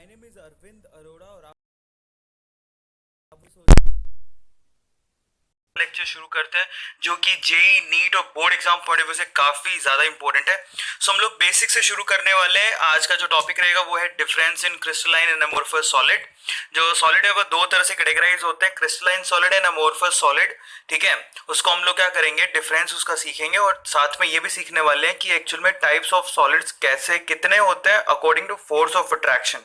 My name is Arvind Arora और आप lecture शुरू करते हैं जो कि जेई नीट और board exam point of view से काफी ज्यादा इंपॉर्टेंट है। सो हम लोग बेसिक से शुरू करने वाले हैं। आज का जो टॉपिक रहेगा वो है difference in crystalline and amorphous solid. जो सॉलिड है वो दो तरह से कैटेगराइज होते हैं, crystalline solid and amorphous solid. ठीक है, उसको हम लोग क्या करेंगे, डिफरेंस उसका सीखेंगे और साथ में ये भी सीखने वाले हैं कि एक्चुअल में टाइप्स ऑफ सॉलिड्स कैसे कितने होते हैं according to force of attraction.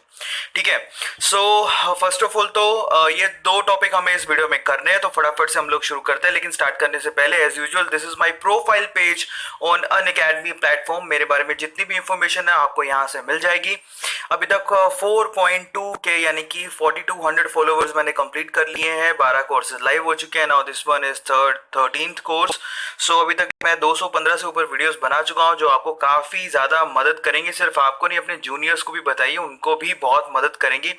ठीक है, सो फर्स्ट ऑफ ऑल तो ये दो टॉपिक हमें इस वीडियो में करने हैं, तो फटाफट से हम लोग शुरू करते हैं। लेकिन स्टार्ट करने से पहले as usual this is my profile page on Unacademy platform. मेरे बारे में जितनी भी इंफॉर्मेशन है आपको यहाँ से मिल जाएगी। अभी तक 4.2 के यानी कि 4200 फॉलोवर्स मैंने कंप्लीट कर लिए हैं। 12 कोर्सेज लाइव हो चुके हैं। Now this one is 13th course. So अभी तक मैं 215 से ऊपर वीडियोस बना चुका हूं जो आपको काफी ज्यादा मदद करेंगे। सिर्फ आपको नहीं, अपने जूनियर्स को भी बताइए, उनको भी बहुत मदद करेंगी।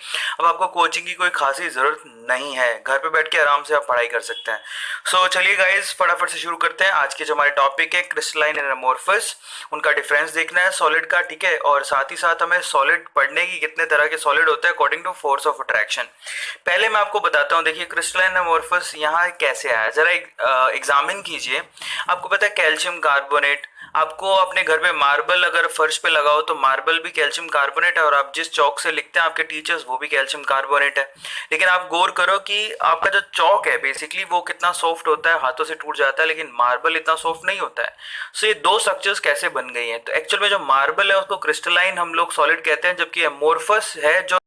अब आपको कोचिंग की कोई खासी जरूरत नहीं है, घर पे बैठ के आराम से आप पढ़ाई कर सकते हैं। सो चलिए गाइज फटाफट से शुरू करते हैं। आज के जो हमारे टॉपिक है क्रिस्टलाइन एंड अमोर्फस, उनका डिफरेंस देखना है सॉलिड का। ठीक है, और साथ ही साथ हमें सॉलिड पढ़ने की कितने तरह के सॉलिड होते हैं according to force of attraction. पहले मैं आपको बताता हूँ, देखिए क्रिस्टलाइन अमोर्फस यहाँ कैसे आया, जरा एग्जामिन कीजिए। आपको पता है कैल्शियम कार्बोनेट, आपको अपने घर पे मार्बल अगर फर्श पे लगाओ तो मार्बल भी कैल्शियम कार्बोनेट है, और आप जिस चौक से लिखते हैं आपके टीचर्स वो भी कैल्शियम कार्बोनेट है। लेकिन आप गौर करो कि आपका जो चौक है बेसिकली वो कितना सॉफ्ट होता है, हाथों से टूट जाता है, लेकिन मार्बल इतना सॉफ्ट नहीं होता है। सो ये दो स्ट्रक्चर्स कैसे बन गई हैं, तो एक्चुअल में जो मार्बल है उसको क्रिस्टलाइन हम लोग सॉलिड कहते हैं, जबकि अमोर्फस है जो,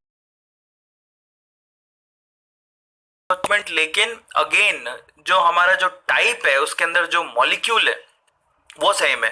लेकिन अगेन जो हमारा जो टाइप है उसके अंदर जो मॉलिक्यूल है वो सेम है।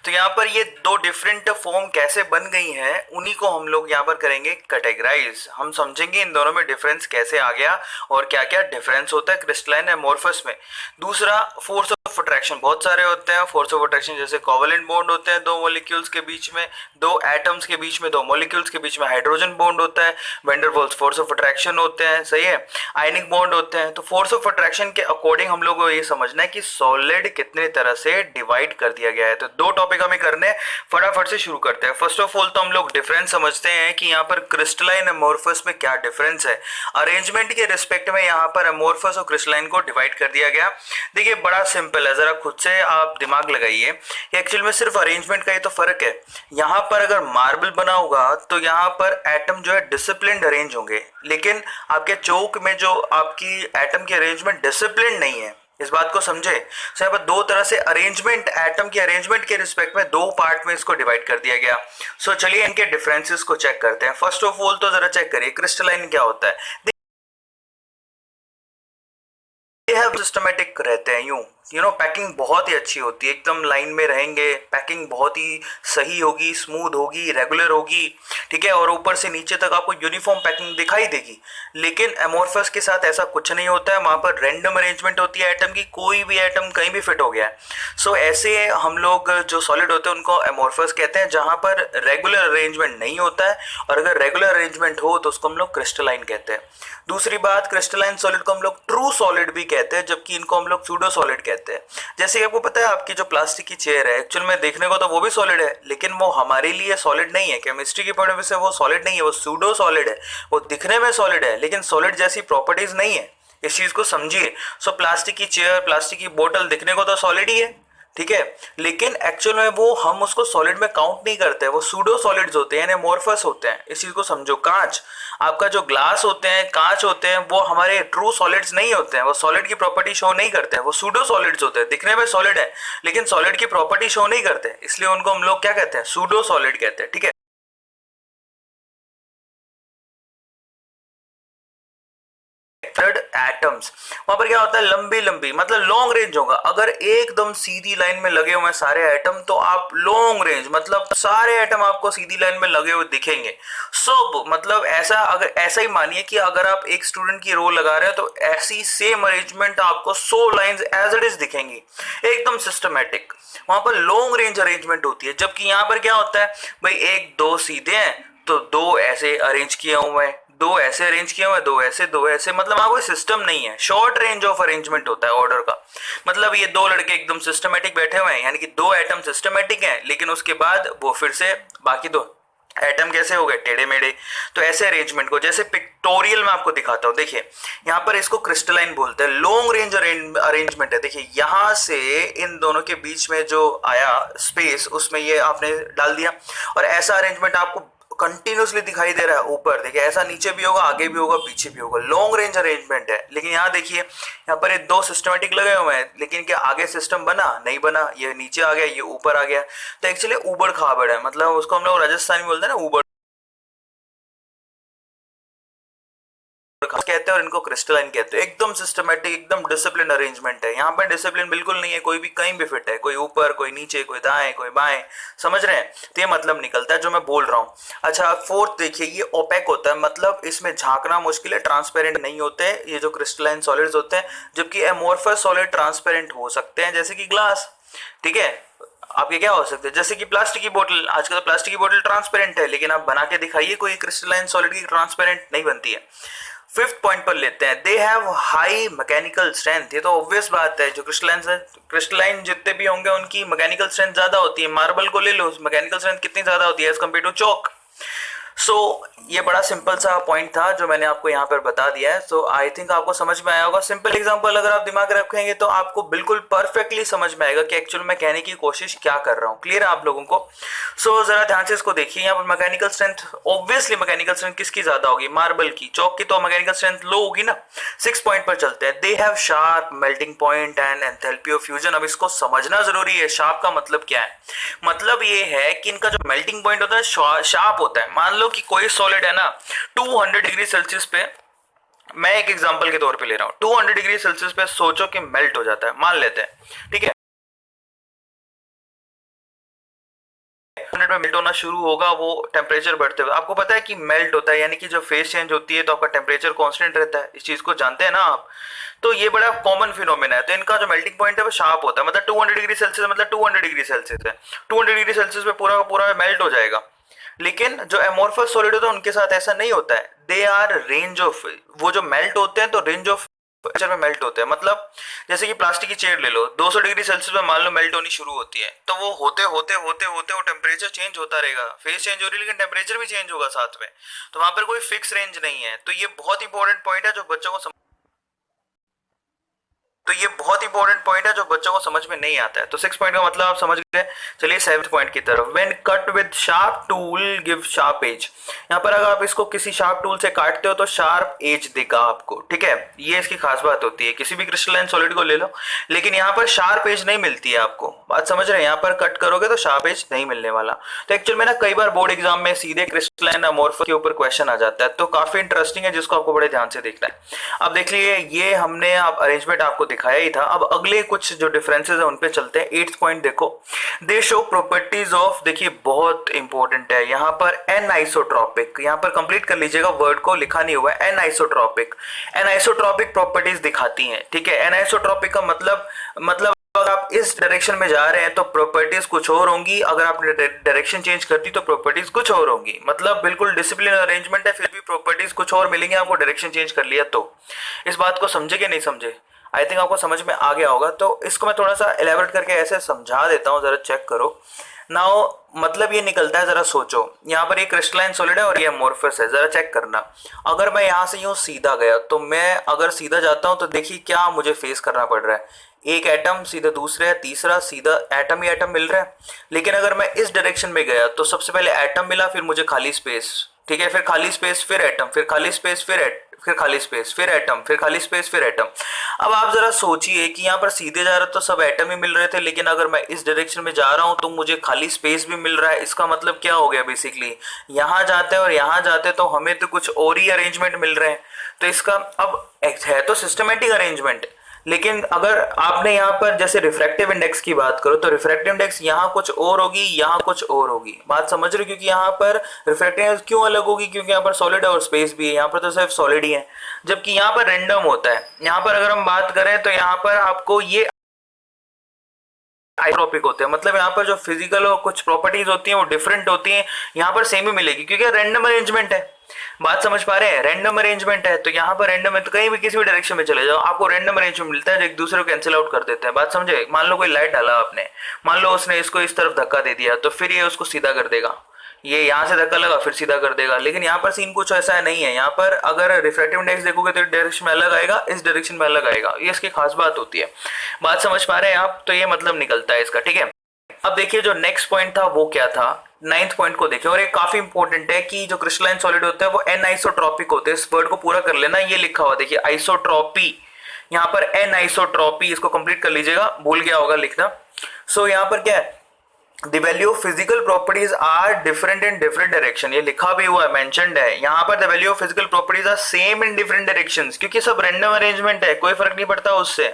तो यहाँ पर ये दो डिफरेंट फॉर्म कैसे बन गई हैं उन्हीं को हम लोग यहाँ पर करेंगे कैटेगराइज। हम समझेंगे इन दोनों में डिफरेंस कैसे आ गया और क्या क्या डिफरेंस होता है क्रिस्टलाइन एमोर्फस में। दूसरा, फोर्स ऑफ अट्रैक्शन बहुत सारे होते हैं। फोर्स ऑफ अट्रैक्शन जैसे कोवेलेंट बॉन्ड होते हैं दो मॉलिक्यूल्स के बीच में, दो एटम्स के बीच में, दो मॉलिक्यूल्स के बीच में हाइड्रोजन बॉन्ड होता है, van der Waals force of attraction होते हैं, सही है, आयनिक बॉन्ड होते हैं। तो फोर्स ऑफ अट्रैक्शन के अकॉर्डिंग हम लोग को ये समझना है कि सॉलिड कितने तरह से डिवाइड कर दिया गया है। तो दो टॉपिक हमें करने, फटाफट से शुरू करते हैं। फर्स्ट ऑफ ऑल तो हम लोग डिफरेंस समझते हैं कि यहाँ पर क्रिस्टलाइन अमोर्फस में क्या डिफरेंस है। अरेंजमेंट के रिस्पेक्ट में यहाँ पर अमोर्फस और क्रिस्टलाइन को डिवाइड कर दिया गया। देखिए बड़ा सिंपल है, जरा खुद से आप दिमाग लगाइए। एक्चुअल में सिर्फ अरेंजमेंट का ही तो फर्क है। यहाँ पर अगर मार्बल बना होगा तो यहाँ पर एटम जो है डिसिप्लिन अरेंज होंगे, लेकिन आपके चौक में जो आपकी एटम की अरेंजमेंट डिसिप्लिन नहीं है। इस बात को समझे। यहाँ पर दो तरह से अरेंजमेंट, एटम की अरेंजमेंट के रिस्पेक्ट में दो पार्ट में इसको डिवाइड कर दिया गया। सो चलिए इनके डिफरेंसेस को चेक करते हैं। फर्स्ट ऑफ ऑल तो जरा चेक करिए क्रिस्टलाइन क्या होता है। सिस्टमेटिक रहते हैं, यूं पैकिंग बहुत ही अच्छी होती है, एकदम लाइन में रहेंगे, पैकिंग बहुत ही सही होगी, स्मूथ होगी, रेगुलर होगी। ठीक है, और ऊपर से नीचे तक आपको यूनिफॉर्म पैकिंग दिखाई देगी। लेकिन एमोर्फस के साथ ऐसा कुछ नहीं होता है, वहां पर रैंडम अरेंजमेंट होती है एटम की, कोई भी एटम कहीं भी फिट हो गया है। सो ऐसे हम लोग जो सॉलिड होते हैं उनको एमोर्फस कहते हैं, जहां पर रेगुलर अरेंजमेंट नहीं होता है, और अगर रेगुलर अरेंजमेंट हो तो उसको हम लोग क्रिस्टलाइन कहते हैं। दूसरी बात, क्रिस्टलाइन सॉलिड को हम लोग ट्रू सॉलिड भी कहते हैं, जबकि इनको हम लोग सूडो सॉलिड कहते हैं। जैसे कि आपको पता है आपकी जो प्लास्टिक की चेयर है, एक्चुअल में देखने को तो वो भी सॉलिड है, लेकिन वो हमारे लिए सॉलिड नहीं है। केमिस्ट्री के पॉइंट ऑफ व्यू से वो सॉलिड नहीं है, वो सूडो सॉलिड है। वो दिखने में सॉलिड है लेकिन सॉलिड जैसी प्रॉपर्टीज नहीं है, इस चीज को समझिए। सो प्लास्टिक की चेयर, प्लास्टिक की बोतल दिखने को तो सॉलिड ही है, ठीक है, लेकिन एक्चुअल में वो हम उसको सॉलिड में काउंट नहीं करते, वो सूडो सॉलिड्स होते हैं, एमोर्फस होते हैं। इस चीज को समझो। कांच, आपका जो ग्लास होते हैं, कांच होते हैं, वो हमारे ट्रू सॉलिड्स नहीं होते हैं, वो सॉलिड की प्रॉपर्टी शो नहीं करते हैं, वो सूडो सॉलिड्स होते हैं। दिखने में सॉलिड है लेकिन सॉलिड की प्रॉपर्टी शो नहीं करते, इसलिए उनको हम लोग क्या कहते हैं, सूडो सॉलिड कहते हैं। ठीक है, थर्ड, एटम्स, वहां पर क्या होता है, लंबी लंबी मतलब लॉन्ग रेंज होगा। अगर एकदम सीधी लाइन में लगे हुए हैं सारे एटम तो आप लॉन्ग रेंज मतलब सारे एटम आपको सीधी लाइन में लगे हुए दिखेंगे। सो मतलब ऐसा, अगर ऐसा ही मानिए कि अगर आप एक स्टूडेंट की रो लगा रहे हैं तो ऐसी सेम अरेंजमेंट आपको 100 लाइंस एज इट इज दिखेंगी, एकदम सिस्टमेटिक। वहां पर लॉन्ग रेंज अरेंजमेंट होती है, जबकि यहाँ पर क्या होता है भाई, एक दो सीधे हैं तो दो ऐसे अरेंज किए हुए हैं, दो ऐसे अरेंज किए हुए, दो ऐसे, दो ऐसे, मतलब वहां कोई सिस्टम नहीं है। शॉर्ट रेंज ऑफ अरेंजमेंट होता है ऑर्डर का। मतलब ये दो लड़के एकदम सिस्टमेटिक बैठे हुए हैं, यानी कि दो एटम सिस्टमेटिक हैं, लेकिन उसके बाद वो फिर से बाकी दो एटम कैसे हो गए, टेढ़े मेढ़े। तो ऐसे अरेंजमेंट को जैसे पिक्टोरियल में आपको दिखाता हूं, देखिए यहाँ पर इसको क्रिस्टलाइन बोलते हैं। लॉन्ग रेंज अरेंजमेंट है, देखिए यहां से इन दोनों के बीच में जो आया स्पेस उसमें ये आपने डाल दिया, और ऐसा अरेंजमेंट आपको कंटिन्यूसली दिखाई दे रहा है ऊपर। देखिए ऐसा नीचे भी होगा, आगे भी होगा, पीछे भी होगा, लॉन्ग रेंज अरेंजमेंट है। लेकिन यहाँ देखिए यहाँ पर ये दो सिस्टमेटिक लगे हुए हैं, लेकिन क्या आगे सिस्टम बना, नहीं बना, ये नीचे आ गया, ये ऊपर आ गया। तो एक्चुअली ऊबड़ खाबड़ है, मतलब उसको हम लोग राजस्थानी बोलते हैं ना, ऊबड़ कहते हैं, और इनको क्रिस्टलाइन कहते हैं। एकदम सिस्टमेटिक, एकदम डिसिप्लिन अरेंजमेंट है। यहाँ पर डिसिप्लिन बिल्कुल नहीं है, कोई भी कहीं भी फिट है, कोई ऊपर, कोई नीचे, कोई दाएं, कोई बाएं, समझ रहे हैं। तो ये मतलब निकलता है जो मैं बोल रहा हूँ। अच्छा, फोर्थ देखिए, ये ओपेक होता है, मतलब इसमें झांकना मुश्किल है, ट्रांसपेरेंट नहीं होते ये जो क्रिस्टलाइन सॉलिड्स होते हैं। जबकि एमोर्फस सॉलिड ट्रांसपेरेंट हो सकते हैं, जैसे कि ग्लास, ठीक है। आपके क्या हो सकते हैं, जैसे कि प्लास्टिक की बोतल। आजकल तो प्लास्टिक की बोतल ट्रांसपेरेंट है, लेकिन आप बना के दिखाइए कोई क्रिस्टलाइन सॉलिड की, ट्रांसपेरेंट नहीं बनती है। फिफ्थ पॉइंट पर लेते हैं, they have high mechanical strength. ये तो ऑब्वियस बात है, जो क्रिस्टलाइन जितने भी होंगे उनकी मैकेनिकल स्ट्रेंथ ज्यादा होती है। मार्बल को ले लो, मैकेनिकल स्ट्रेंथ कितनी ज्यादा होती है एज कम्पेयर टू चौक। सो ये बड़ा सिंपल सा पॉइंट था जो मैंने आपको यहाँ पर बता दिया है। सो आई थिंक आपको समझ में आया होगा। सिंपल एग्जांपल अगर आप दिमाग रखेंगे तो आपको बिल्कुल परफेक्टली समझ में आएगा कि एक्चुअल में कहने की कोशिश क्या कर रहा हूँ। क्लियर है आप लोगों को। सो जरा ध्यान से इसको देखिए। यहाँ पर mechanical strength, obviously mechanical strength किसकी ज्यादा होगी, मार्बल की। चौक की तो मैकेनिकल स्ट्रेंथ लो होगी ना। 6 पॉइंट पर चलते हैं, they have sharp melting point and enthalpy of fusion. अब इसको समझना जरूरी है, शार्प का मतलब क्या है। मतलब ये है कि इनका जो मेल्टिंग पॉइंट होता है शार्प होता है। मान लो कि कोई सॉलिड है ना 200 डिग्री सेल्सियस पे, मैं एक एग्जांपल के तौर पे ले रहा हूं, 200 डिग्री सेल्सियस पे सोचो कि मेल्ट हो जाता है, मान लेते हैं, ठीक है। 100 में मेल्ट होना शुरू होगा, वो टेम्परेचर बढ़ते हुए, आपको पता है कि मेल्ट होता है यानी कि जब फेस चेंज होती है तो आपका टेम्परेचर कांस्टेंट रहता है। इस चीज को जानते हैं ना आप। तो ये बड़ा कॉमन फिनोमेना है। तो इनका जो मेल्टिंग पॉइंट है वो शार्प होता है, मतलब 200 डिग्री सेल्सियस, मतलब 200 डिग्री सेल्सियस है, 200 डिग्री सेल्सियस पे पूरा का पूरा मेल्ट हो जाएगा। लेकिन जो एमोर्फस सॉलिड होता है उनके साथ ऐसा नहीं होता है। दे आर रेंज ऑफ, वो जो मेल्ट होते हैं तो रेंज ऑफ टेम्परेचर में मेल्ट होते हैं। मतलब जैसे कि प्लास्टिक की चेयर ले लो, 200 डिग्री सेल्सियस में मान लो मेल्ट होनी शुरू होती है, तो वो होते होते होते होते वो टेम्परेचर चेंज होता रहेगा। फेस चेंज हो रही है लेकिन टेम्परेचर भी चेंज होगा साथ में। तो वहां पर कोई फिक्स रेंज नहीं है। तो ये बहुत इंपॉर्टेंट पॉइंट है जो बच्चों को समझ में नहीं आता है। तो 6 पॉइंट का मतलब आप समझ गए। चलिए 7 पॉइंट की तरफ, when cut with sharp tool give sharp edge. यहाँ पर अगर आप इसको किसी शार्प टूल से काटते हो तो शार्प एज देगा आपको, ठीक है। ये इसकी खास बात होती है, किसी भी क्रिस्टलाइन सॉलिड को ले लो, लेकिन यहाँ पर शार्प एज नहीं मिलती है आपको। बात समझ रहे हैं, यहाँ पर कट करोगे तो शार्प एज नहीं मिलने वाला। तो एक्चुअल में ना कई बार बोर्ड एग्जाम में सीधे क्रिस्टलाइन अमोर्फस के ऊपर क्वेश्चन आ जाता है, तो काफी इंटरेस्टिंग है, जिसको आपको बड़े ध्यान से देखना है। अब देख लीजिए, ये हमने अब अरेंजमेंट आपको दिखाया ही था। अब अगले कुछ जो डिफरेंसेस है उन पे चलते हैं। 8th पॉइंट देखो, दे शो प्रॉपर्टीज ऑफ, देखिए बहुत इंपॉर्टेंट है यहाँ पर, एन आइसोट्रॉपिक। यहाँ पर कंप्लीट कर लीजिएगा, वर्ड को लिखा नहीं हुआ है, an isotropic. An isotropic properties दिखाती हैं, ठीक है। एन आइसोट्रॉपिक का मतलब अगर आप इस डायरेक्शन में जा रहे हैं तो प्रॉपर्टीज कुछ और होंगी, अगर आपने डायरेक्शन चेंज कर दी तो प्रॉपर्टीज कुछ और होंगी। मतलब बिल्कुल डिसिप्लिन अरेंजमेंट है, फिर भी प्रॉपर्टीज कुछ और मिलेंगे आपको डायरेक्शन चेंज कर लिया तो। इस बात को समझे कि नहीं समझे, आई थिंक आपको समझ में आ गया होगा। तो इसको मैं थोड़ा सा एलेबरेट करके ऐसे समझा देता हूँ, जरा चेक करो। नाउ मतलब ये निकलता है, जरा सोचो, यहाँ पर ये क्रिस्टलाइन सॉलिड है और ये अमोर्फस है। जरा चेक करना, अगर मैं यहाँ से यूं सीधा गया तो मैं अगर सीधा जाता हूँ तो देखिए क्या मुझे फेस करना पड़ रहा है। एक एटम सीधा दूसरे है, तीसरा सीधा एटम ही एटम मिल रहा है। लेकिन अगर मैं इस डायरेक्शन में गया तो सबसे पहले एटम मिला, फिर मुझे खाली स्पेस, ठीक है, फिर खाली स्पेस, फिर एटम, फिर खाली स्पेस, फिर खाली स्पेस, फिर एटम, फिर खाली स्पेस, फिर एटम। अब आप जरा सोचिए कि यहाँ पर सीधे जा रहा तो सब एटम ही मिल रहे थे, लेकिन अगर मैं इस डायरेक्शन में जा रहा हूँ तो मुझे खाली स्पेस भी मिल रहा है। इसका मतलब क्या हो गया, बेसिकली यहाँ जाते और यहाँ जाते तो हमें तो कुछ और ही अरेंजमेंट मिल रहे हैं। तो इसका अब है तो सिस्टमेटिक अरेंजमेंट, लेकिन अगर आपने यहाँ पर जैसे रिफ्रैक्टिव इंडेक्स की बात करो तो रिफ्रैक्टिव इंडेक्स यहाँ कुछ और होगी, यहाँ कुछ और होगी। बात समझ रहे हो, क्योंकि यहाँ पर रिफ्रैक्टिव इंडेक्स क्यों अलग होगी, क्योंकि यहाँ पर सॉलिड है और स्पेस भी है, यहाँ पर तो सिर्फ सॉलिड ही है। जबकि यहाँ पर रैंडम होता है। यहाँ पर अगर हम बात करें तो यहाँ पर आपको ये आइसोट्रॉपिक होते हैं, मतलब यहाँ पर जो फिजिकल और कुछ प्रॉपर्टीज होती हैं वो डिफरेंट होती हैं, यहाँ पर सेम ही मिलेगी क्योंकि रैंडम अरेंजमेंट है। बात समझ पा रहे हैं, रैंडम अरेंजमेंट है तो यहाँ पर रैंडम है, तो कहीं भी किसी भी डायरेक्शन में चले जाओ आपको रैंडम अरेंजमेंट मिलता है जो एक दूसरे को कैंसिल आउट कर देते हैं। बात समझे, मान लो कोई लाइट डाला आपने, मान लो उसने इसको इस तरफ धक्का दे दिया तो फिर ये उसको सीधा कर देगा, ये यहाँ से धक्का लगा फिर सीधा कर देगा, लेकिन यहाँ पर सीन कुछ ऐसा नहीं है। यहाँ पर अगर रिफ्रैक्टिव इंडेक्स देखोगे तो डायरेक्शन में अलग आएगा, इस डायरेक्शन में अलग आएगा, ये इसकी खास बात होती है। बात समझ पा रहे हैं आप? तो ये मतलब निकलता है इसका, ठीक है। अब देखिए जो नेक्स्ट पॉइंट था वो क्या था, 9th पॉइंट को देखिए, और ये काफी इंपॉर्टेंट है कि जो क्रिस्टलाइन सॉलिड होते हैं वो एन आइसोट्रॉपिक होते हैं। इस वर्ड को पूरा कर लेना, ये लिखा हुआ देखिए आइसोट्रॉपी, यहाँ पर एन आइसोट्रॉपी, इसको कंप्लीट कर लीजिएगा, भूल गया होगा लिखना। सो यहाँ पर क्या है, The value of physical properties are different in different direction, ये लिखा भी हुआ है, मेंशन्ड है यहाँ पर। The value of physical properties are same in different directions, क्योंकि सब रैंडम अरेंजमेंट है, कोई फर्क नहीं पड़ता उससे।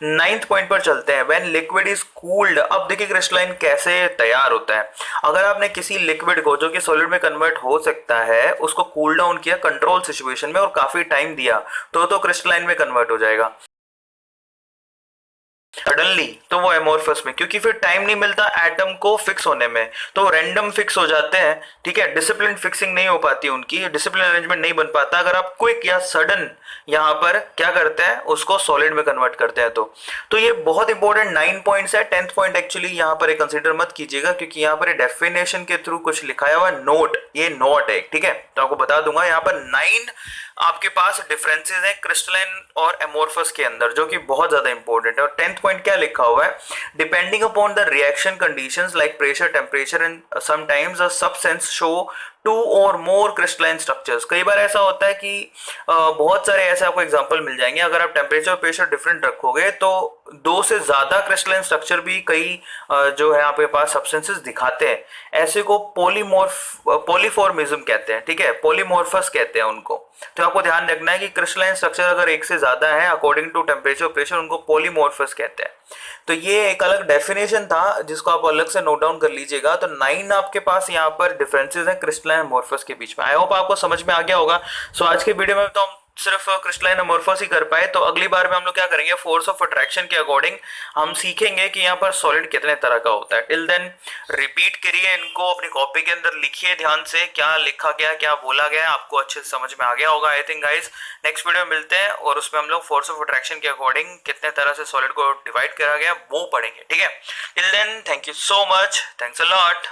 9th पॉइंट पर चलते हैं, when liquid is cooled। अब देखिए क्रिस्टलाइन कैसे तैयार होता है। अगर आपने किसी लिक्विड को जो कि सॉलिड में कन्वर्ट हो सकता है उसको कूल डाउन किया कंट्रोल सिचुएशन में और काफी टाइम दिया तो क्रिस्टलाइन में कन्वर्ट हो जाएगा सडनली, तो वो एमोर्फस में, क्योंकि फिर टाइम नहीं मिलता एटम को फिक्स होने में, तो रैंडम फिक्स हो जाते हैं, ठीक है। डिसिप्लिन फिक्सिंग नहीं हो पाती उनकी, डिसिप्लिन अरेंजमेंट नहीं बन पाता। अगर आप क्विक या सडन यहाँ पर क्या करते हैं, उसको सॉलिड में कन्वर्ट करते हैं। तो ये बहुत इंपॉर्टेंट 9 पॉइंट्स है। 10th पॉइंट एक्चुअली यहाँ पर कंसिडर मत कीजिएगा, क्योंकि यहाँ पर डेफिनेशन के थ्रू कुछ लिखाया हुआ नोट, ये नोट है, ठीक है। तो आपको बता दूंगा यहाँ पर 9 आपके पास डिफरेंसेस है क्रिस्टलाइन और एमोर्फस के अंदर, जो कि बहुत ज्यादा इंपॉर्टेंट है। और 10th पॉइंट क्या लिखा हुआ है, depending upon the reaction conditions like pressure, temperature and sometimes a substance show 2 और मोर क्रिस्टलाइन स्ट्रक्चर्स। कई बार ऐसा होता है कि बहुत सारे ऐसे आपको एग्जांपल मिल जाएंगे, अगर आप टेम्परेचर और प्रेशर डिफरेंट रखोगे तो 2 से ज्यादा क्रिस्टलाइन स्ट्रक्चर भी कई जो है आपके पास सब्सटेंसेस दिखाते हैं। ऐसे को पॉलीफॉर्मिज्म कहते हैं, ठीक है, पॉलीमॉर्फस कहते हैं उनको। तो आपको ध्यान रखना है कि क्रिस्टलाइन स्ट्रक्चर अगर एक से ज्यादा है अकॉर्डिंग टू टेम्परेचर प्रेशर, उनको पॉलीमॉर्फस कहते हैं। तो ये एक अलग डेफिनेशन था जिसको आप अलग से नोट डाउन कर लीजिएगा। तो 9 आपके पास यहाँ पर डिफरेंसेस हैं क्रिस्टलाइन एमोर्फस के बीच में। आई होप आपको समझ में आ गया होगा। सो आज के वीडियो में तो हम सिर्फ क्रिस्टलाइन एमोर्फस ही कर पाए, तो अगली बार में हम लोग क्या करेंगे, फोर्स ऑफ अट्रैक्शन के अकॉर्डिंग हम सीखेंगे कि यहाँ पर सॉलिड कितने तरह का होता है। टिल देन रिपीट करिए इनको, अपनी कॉपी के अंदर लिखिए ध्यान से क्या लिखा गया, क्या बोला गया, आपको अच्छे से समझ में आ गया होगा। I think guys next video में मिलते हैं और उसमें हम लोग फोर्स ऑफ अट्रैक्शन के अकॉर्डिंग कितने तरह से सॉलिड को डिवाइड करा गया वो पढ़ेंगे, ठीक है। Till then thank you so much, thanks a lot.